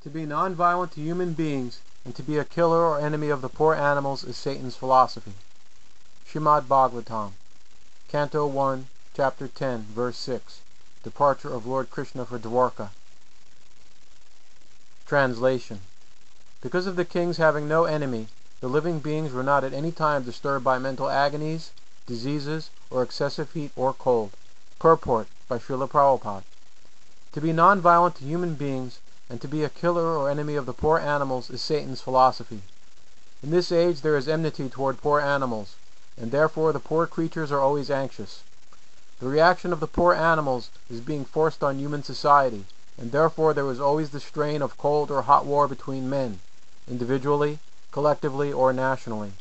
To be non-violent to human beings and to be a killer or enemy of the poor animals is Satan's philosophy. Srimad Bhagavatam, Canto 1, Chapter 10, Verse 6. Departure of Lord Krishna for Dwarka. Translation. Because of the kings having no enemy, the living beings were not at any time disturbed by mental agonies, diseases, or excessive heat or cold. Purport by Srila Prabhupada. To be non-violent to human beings and to be a killer or enemy of the poor animals is Satan's philosophy. In this age there is enmity toward poor animals, and therefore the poor creatures are always anxious. The reaction of the poor animals is being forced on human society, and therefore there is always the strain of cold or hot war between men, individually, collectively, or nationally.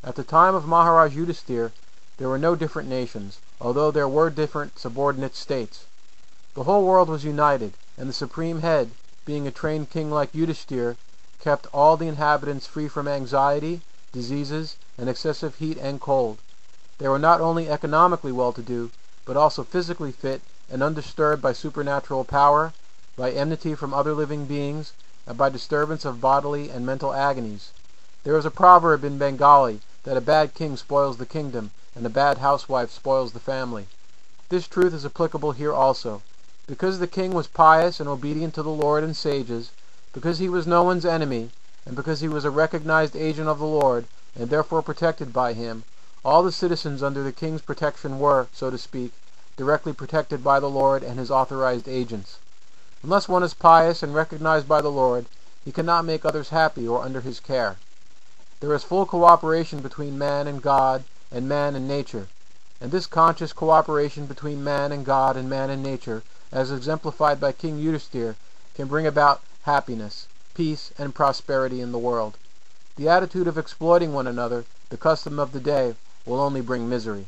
At the time of Maharaj Yudhisthira, there were no different nations, although there were different subordinate states. The whole world was united, and the supreme head, being a trained king like Yudhisthira, kept all the inhabitants free from anxiety, diseases, and excessive heat and cold. They were not only economically well-to-do, but also physically fit and undisturbed by supernatural power, by enmity from other living beings, and by disturbance of bodily and mental agonies. There is a proverb in Bengali that a bad king spoils the kingdom, and a bad housewife spoils the family. This truth is applicable here also. Because the king was pious and obedient to the Lord and sages, because he was no one's enemy, and because he was a recognized agent of the Lord, and therefore protected by him, all the citizens under the king's protection were, so to speak, directly protected by the Lord and his authorized agents. Unless one is pious and recognized by the Lord, he cannot make others happy or under his care. There is full cooperation between man and God, and man and nature, and this conscious cooperation between man and God and man and nature, as exemplified by King Yudhisthira, can bring about happiness, peace, and prosperity in the world. The attitude of exploiting one another, the custom of the day, will only bring misery.